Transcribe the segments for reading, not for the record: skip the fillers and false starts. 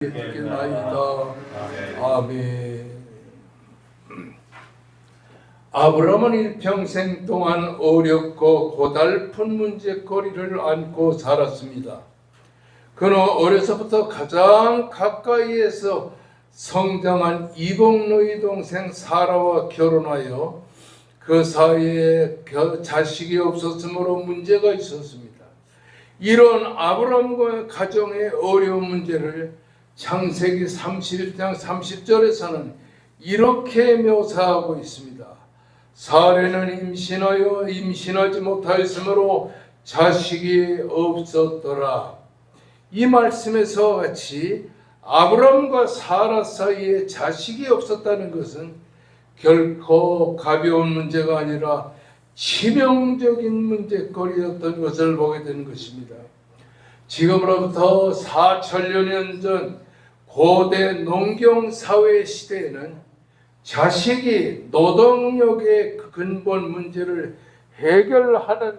있겠나이다. 아멘. 아브라함은 일평생 동안 어렵고 고달픈 문제거리를 안고 살았습니다. 그는 어려서부터 가장 가까이에서 성장한 이복노의 동생 사라와 결혼하여 그 사이에 자식이 없었으므로 문제가 있었습니다. 이런 아브라함과 가정의 어려운 문제를 창세기 31장 30절에서는 이렇게 묘사하고 있습니다. 사례는 임신하여 임신하지 못하였으므로 자식이 없었더라. 이 말씀에서 같이 아브라함과 사라 사이에 자식이 없었다는 것은 결코 가벼운 문제가 아니라 치명적인 문제거리였던 것을 보게 되는 것입니다. 지금으로부터 4천여 년 전 고대 농경 사회 시대에는 자식이 노동력의 근본 문제를 해결하는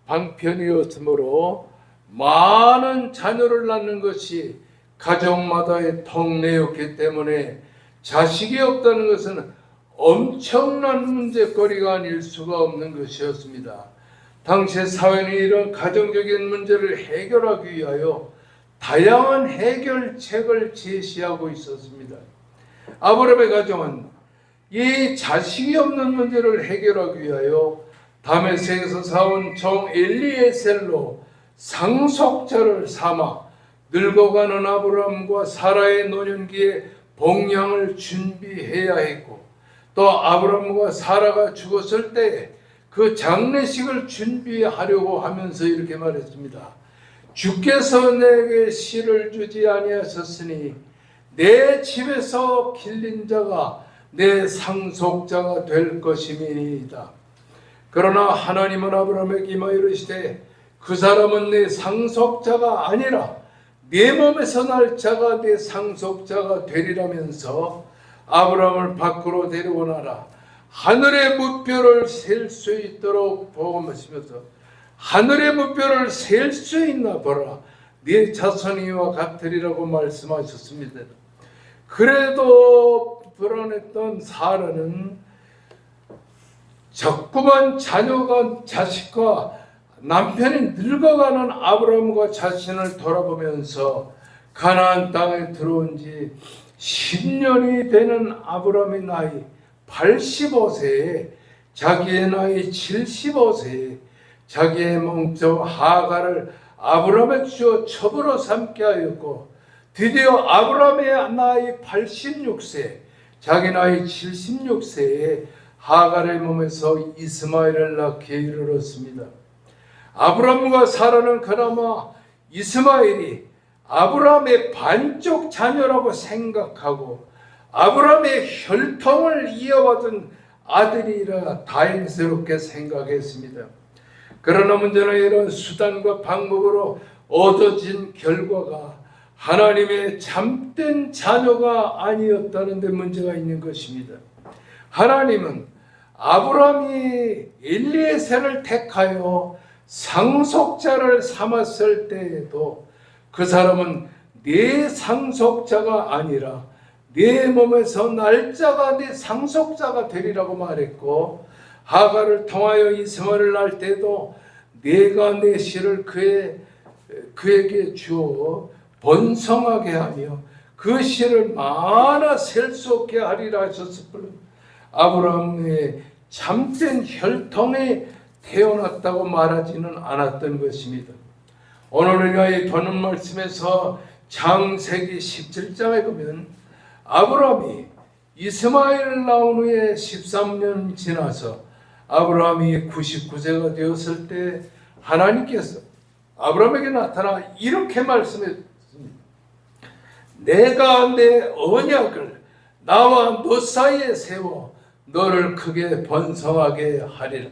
방편이었으므로 많은 자녀를 낳는 것이 가정마다의 통례였기 때문에 자식이 없다는 것은 엄청난 문제거리가 아닐 수가 없는 것이었습니다. 당시 사회는 이런 가정적인 문제를 해결하기 위하여 다양한 해결책을 제시하고 있었습니다. 아브라함의 가정은 이 자식이 없는 문제를 해결하기 위하여 다메섹에서 사온 종 엘리에셀로 상속자를 삼아 늙어가는 아브라함과 사라의 노년기에 봉양을 준비해야 했고, 또 아브라함과 사라가 죽었을 때 그 장례식을 준비하려고 하면서 이렇게 말했습니다. 주께서 내게 씨를 주지 아니하셨으니 내 집에서 길린 자가 내 상속자가 될 것임이니이다. 그러나 하나님은 아브라함에게 임하여 이르시되 그 사람은 내 상속자가 아니라 내 몸에서 날 자가 내 상속자가 되리라면서 아브라함을 밖으로 데려오나라. 하늘의 무뼈를 셀 수 있도록 복음하시면서 하늘의 무뼈를 셀 수 있나 보라. 네 자손이 이와 같으리라고 말씀하셨습니다. 그래도 불안했던 사라는 자꾸만 자식과 남편이 늙어가는 아브라함과 자신을 돌아보면서 가나안 땅에 들어온 지 10년이 되는 아브라함의 나이 85세에 자기의 나이 75세에 자기의 몽정 하가를 아브라함에 주어 첩으로 삼게 하였고, 드디어 아브라함의 나이 86세 자기 나이 76세에 하갈의 몸에서 이스마엘을 낳게 이르렀습니다. 아브라함과 사라는 그나마 이스마엘이 아브라함의 반쪽 자녀라고 생각하고 아브라함의 혈통을 이어받은 아들이라 다행스럽게 생각했습니다. 그러나 문제는 이런 수단과 방법으로 얻어진 결과가 하나님의 참된 자녀가 아니었다는 데 문제가 있는 것입니다. 하나님은 아브라함이 엘리에셀을 택하여 상속자를 삼았을 때에도 그 사람은 네 상속자가 아니라 네 몸에서 날짜가 네 상속자가 되리라고 말했고, 하갈을 통하여 이스마엘을 낳을 때도 내가 내 씨를 그에게 주어 번성하게 하며 그 씨를 많아 셀 수 없게 하리라 하셨을 뿐 아브라함의 참된 혈통에 태어났다고 말하지는 않았던 것입니다. 오늘 우리가 이 보는 말씀에서 창세기 17장에 보면 아브라함이 이스마엘을 낳은 후에 13년 지나서 아브라함이 99세가 되었을 때 하나님께서 아브라함에게 나타나 이렇게 말씀했습니다. 내가 내 언약을 나와 너 사이에 세워 너를 크게 번성하게 하리라.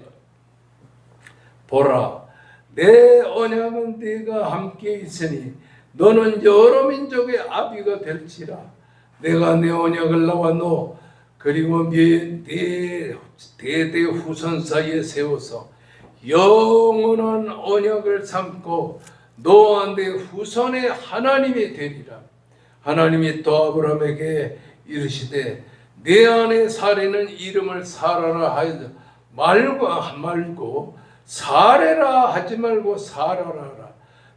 보라, 내 언약은 네가 함께 있으니 너는 여러 민족의 아비가 될지라. 내가 내 언약을 나와 너 그리고 네 대대 후손 사이에 세워서 영원한 언약을 삼고 너와 내 후손의 하나님이 되리라. 하나님이 또 아브라함에게 이르시되 내 안에 사례는 이름을 사라라 하지 말고 사레라 하지 말고 사라라 하라.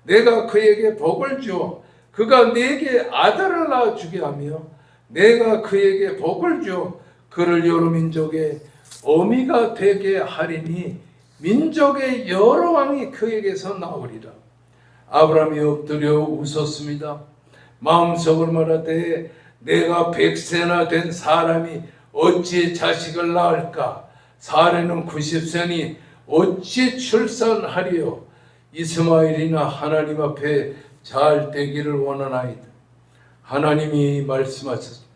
내가 그에게 복을 주어 그가 네게 아들을 낳아주게 하며 내가 그에게 복을 주어 그를 여러 민족의 어미가 되게 하리니 민족의 여러 왕이 그에게서 나오리라. 아브라함이 엎드려 웃었습니다. 마음속으로 말하되 내가 100세나 된 사람이 어찌 자식을 낳을까? 사례는 90세니 어찌 출산하리요? 이스마엘이나 하나님 앞에 잘 되기를 원하나이다. 하나님이 말씀하셨습니다.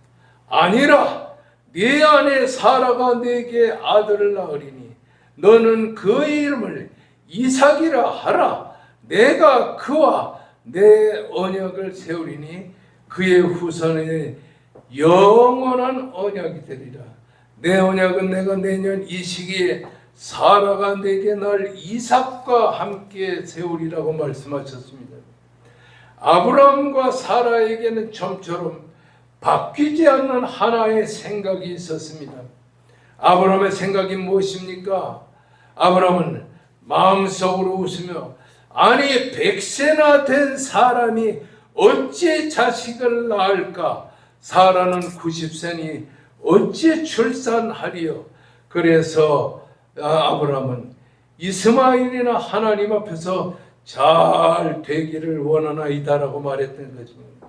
아니라 네 안에 사라가 네게 아들을 낳으리니 너는 그 이름을 이삭이라 하라. 내가 그와 내 언약을 세우리니 그의 후손에 영원한 언약이 되리라. 내 언약은 내가 내년 이 시기에 사라가 내게 날 이삭과 함께 세우리라고 말씀하셨습니다. 아브라함과 사라에게는 좀처럼 바뀌지 않는 하나의 생각이 있었습니다. 아브라함의 생각이 무엇입니까? 아브라함은 마음속으로 웃으며 아니 100세나 된 사람이 어찌 자식을 낳을까? 사라는 90세니 어찌 출산하리요? 그래서 아브라함은 이스마엘이나 하나님 앞에서 잘 되기를 원하나이다라고 말했던 것입니다.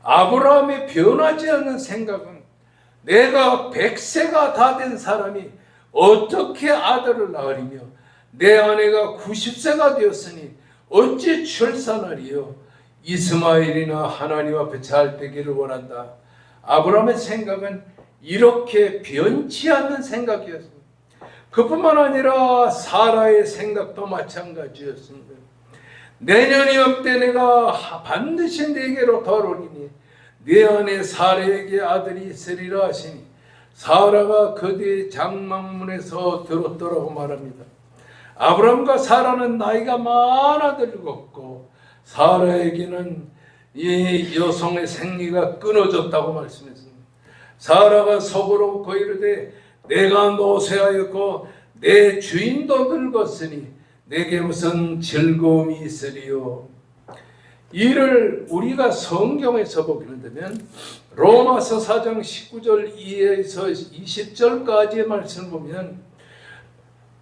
아브라함의 변하지 않는 생각은 내가 100세가 다 된 사람이 어떻게 아들을 낳으리며 내 아내가 90세가 되었으니 어찌 출산하리요? 이스마엘이나 하나님 앞에 잘 되기를 원한다. 아브라함의 생각은 이렇게 변치 않는 생각이었습니다. 그뿐만 아니라 사라의 생각도 마찬가지였습니다. 내년 이맘때 내가 반드시 네게로 돌아오리니 네 안에 사라에게 아들이 있으리라 하시니 사라가 그 뒤에 장막문에서 들었더라고 말합니다. 아브라함과 사라는 나이가 많아 늙었고 사라에게는 이 여성의 생리가 끊어졌다고 말씀했습니다. 사라가 속으로 이르되 내가 노쇠하였고 내 주인도 늙었으니 내게 무슨 즐거움이 있으리요. 이를 우리가 성경에서 보게 되면 로마서 4장 19절 이하에서 20절까지의 말씀을 보면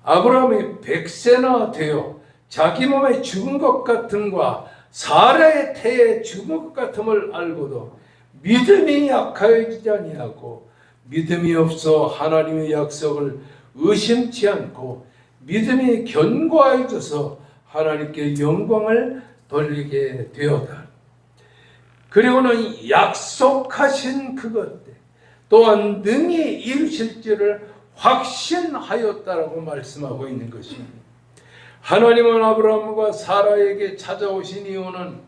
아브라함이 100세나 되어 자기 몸에 죽은 것 같음과 사라의 태에 죽은 것 같음을 알고도 믿음이 약하여지지 아니하고 믿음이 없어 하나님의 약속을 의심치 않고 믿음이 견고해져서 하나님께 영광을 돌리게 되었다. 그리고는 약속하신 그것 또한 능히 이루실 줄을 확신하였다라고 말씀하고 있는 것입니다. 하나님은 아브라함과 사라에게 찾아오신 이유는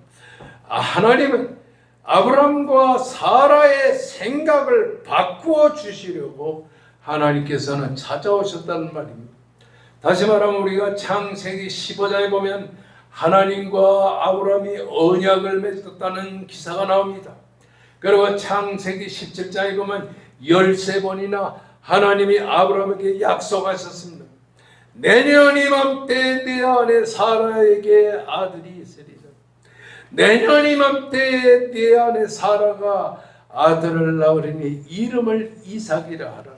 하나님은 아브라함과 사라의 생각을 바꾸어 주시려고 하나님께서는 찾아오셨다는 말입니다. 다시 말하면 우리가 창세기 15장에 보면 하나님과 아브라함이 언약을 맺었다는 기사가 나옵니다. 그리고 창세기 17장에 보면 13번이나 하나님이 아브라함에게 약속하셨습니다. 내년 이맘때 내 안에 사라에게 아들이 있으리라. 내년 이맘때 내 안에 사라가 아들을 낳으리니 이름을 이삭이라 하라.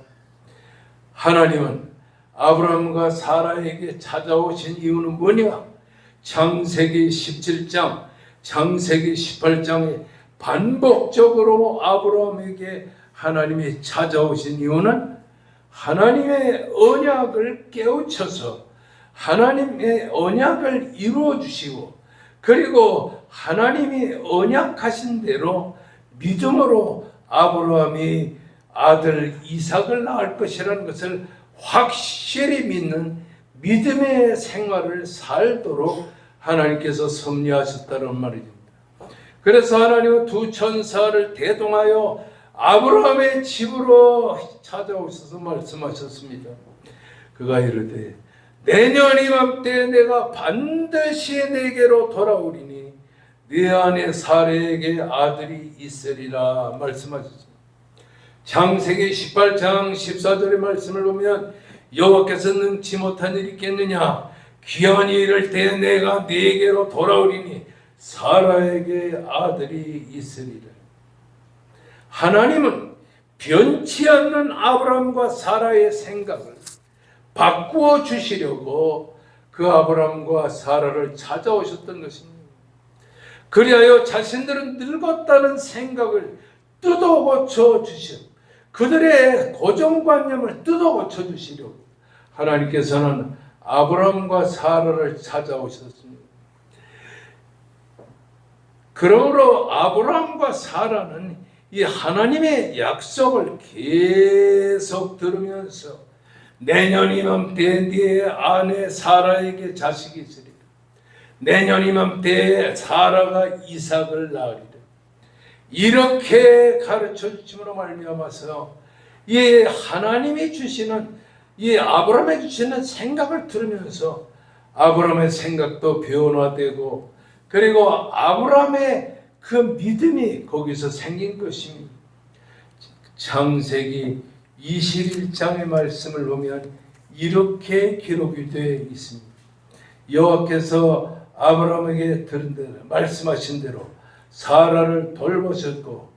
하나님은 아브라함과 사라에게 찾아오신 이유는 뭐냐? 창세기 17장, 창세기 18장에 반복적으로 아브라함에게 하나님이 찾아오신 이유는 하나님의 언약을 깨우쳐서 하나님의 언약을 이루어 주시고 그리고 하나님이 언약하신 대로 믿음으로 아브라함이 아들 이삭을 낳을 것이라는 것을 확실히 믿는 믿음의 생활을 살도록 하나님께서 섭리하셨다는 말입니다. 그래서 하나님은 두 천사를 대동하여 아브라함의 집으로 찾아오셔서 말씀하셨습니다. 그가 이르되 내년 이맘때 내가 반드시 내게로 돌아오리니 네 안에 사라에게 아들이 있으리라 말씀하셨습니다. 창세기 18장 14절의 말씀을 보면 여호와께서 능치 못한 일이 있겠느냐, 기한이 이를 때 내가 네게로 돌아오리니 사라에게 아들이 있으리라. 하나님은 변치 않는 아브라함과 사라의 생각을 바꾸어 주시려고 그 아브라함과 사라를 찾아오셨던 것입니다. 그리하여 자신들은 늙었다는 생각을 뜯어 고쳐 주시고 그들의 고정관념을 뜯어 고쳐 주시려고 하나님께서는 아브라함과 사라를 찾아오셨습니다. 그러므로 아브라함과 사라는 이 하나님의 약속을 계속 들으면서 내년 이맘때 네 아내 사라에게 자식이 있으리라. 내년 이맘때 사라가 이삭을 낳으리라. 이렇게 가르쳐 주심으로 말미암아서 이 하나님이 주시는 이 아브라함이 주시는 생각을 들으면서 아브라함의 생각도 변화되고 그리고 아브라함의 그 믿음이 거기서 생긴 것입니다. 창세기 21장의 말씀을 보면 이렇게 기록이 되어 있습니다. 여호와께서 아브라함에게 들은 대로 말씀하신 대로 사라를 돌보셨고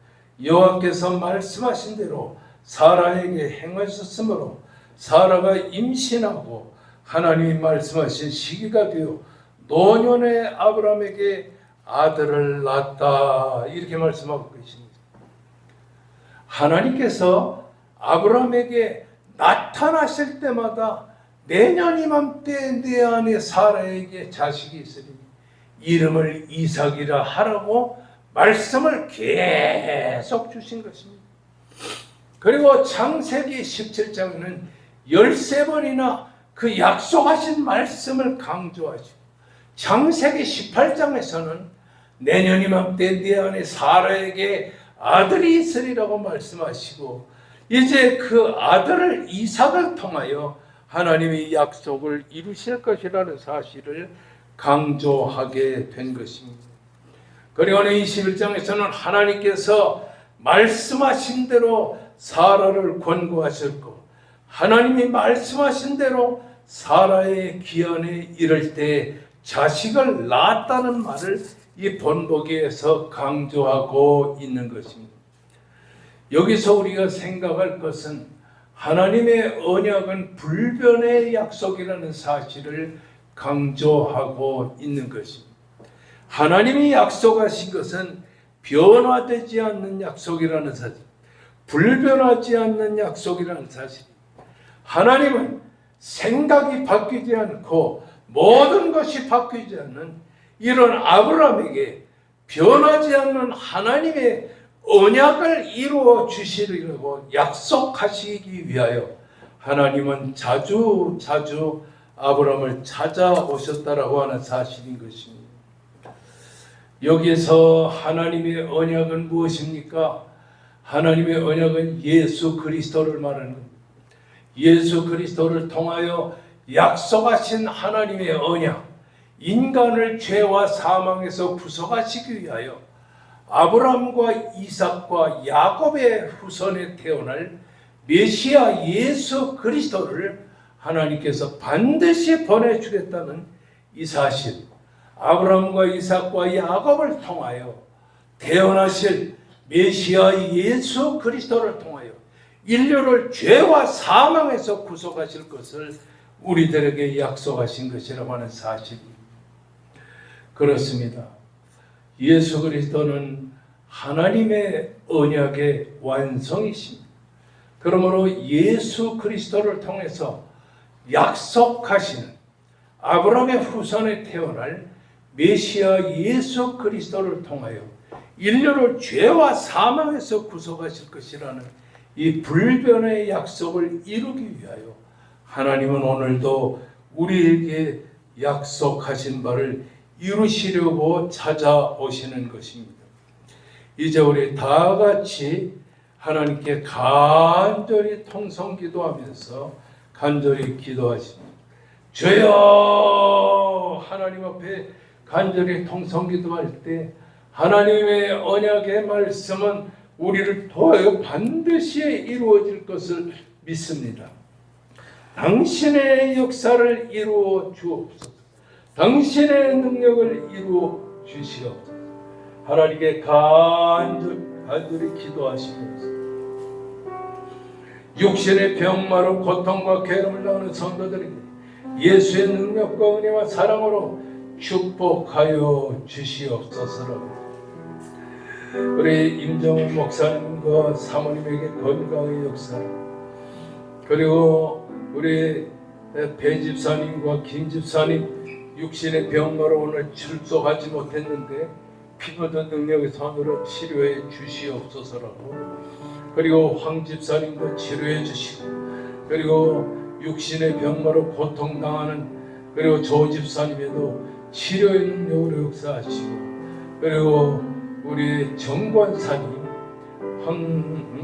여호와께서 말씀하신 대로 사라에게 행하셨으므로 사라가 임신하고 하나님이 말씀하신 시기가 되어 노년의 아브라함에게 아들을 낳았다. 이렇게 말씀하고 계십니다. 하나님께서 아브라함에게 나타나실 때마다 내년 이맘때 내 안에 사라에게 자식이 있으리니 이름을 이삭이라 하라고 말씀을 계속 주신 것입니다. 그리고 창세기 17장에는 13번이나 그 약속하신 말씀을 강조하시고 창세기 18장에서는 내년 이맘때 네 안에 사라에게 아들이 있으리라고 말씀하시고 이제 그 아들을 이삭을 통하여 하나님의 약속을 이루실 것이라는 사실을 강조하게 된 것입니다. 그리고 21장에서는 하나님께서 말씀하신 대로 사라를 권고하셨고 하나님이 말씀하신 대로 사라의 기한에 이를 때 자식을 낳았다는 말을 이 본보기에서 강조하고 있는 것입니다. 여기서 우리가 생각할 것은 하나님의 언약은 불변의 약속이라는 사실을 강조하고 있는 것입니다. 하나님이 약속하신 것은 변화되지 않는 약속이라는 사실, 불변하지 않는 약속이라는 사실. 하나님은 생각이 바뀌지 않고 모든 것이 바뀌지 않는 이런 아브라함에게 변하지 않는 하나님의 언약을 이루어 주시려고 약속하시기 위하여 하나님은 자주 아브라함을 찾아오셨다라고 하는 사실인 것입니다. 여기에서 하나님의 언약은 무엇입니까? 하나님의 언약은 예수 그리스도를 말하는 겁니다. 예수 그리스도를 통하여 약속하신 하나님의 언약, 인간을 죄와 사망에서 구속하시기 위하여 아브라함과 이삭과 야곱의 후손에 태어날 메시아 예수 그리스도를 하나님께서 반드시 보내주겠다는 이 사실, 아브라함과 이삭과 야곱을 통하여 태어나실 메시아 예수 그리스도를 통하여 인류를 죄와 사망에서 구속하실 것을 우리들에게 약속하신 것이라고 하는 사실입니다. 그렇습니다. 예수 그리스도는 하나님의 언약의 완성이십니다. 그러므로 예수 그리스도를 통해서 약속하시는 아브라함의 후손에 태어날 메시아 예수 그리스도를 통하여 인류를 죄와 사망에서 구속하실 것이라는 이 불변의 약속을 이루기 위하여 하나님은 오늘도 우리에게 약속하신 바를 이루시려고 찾아오시는 것입니다. 이제 우리 다 같이 하나님께 간절히 통성기도하면서 간절히 기도하십니다. 주여, 하나님 앞에 간절히 통성기도할 때 하나님의 언약의 말씀은 우리를 도와요 반드시 이루어질 것을 믿습니다. 당신의 역사를 이루어 주옵소서. 당신의 능력을 이루어 주시옵소서. 하나님께 간절히 기도하시면서 육신의 병마로 고통과 괴로움을 당하는 성도들에게 예수의 능력과 은혜와 사랑으로 축복하여 주시옵소서. 우리 임정훈 목사님과 사모님에게 건강의 역사, 그리고 우리 배 집사님과 김 집사님 육신의 병마로 오늘 출석하지 못했는데 피부도 능력의 손으로 치료해 주시옵소서라고, 그리고 황 집사님도 치료해 주시고, 그리고 육신의 병마로 고통당하는 그리고 조 집사님에도 치료의 능력으로 역사하시고, 그리고 우리 정권사님 황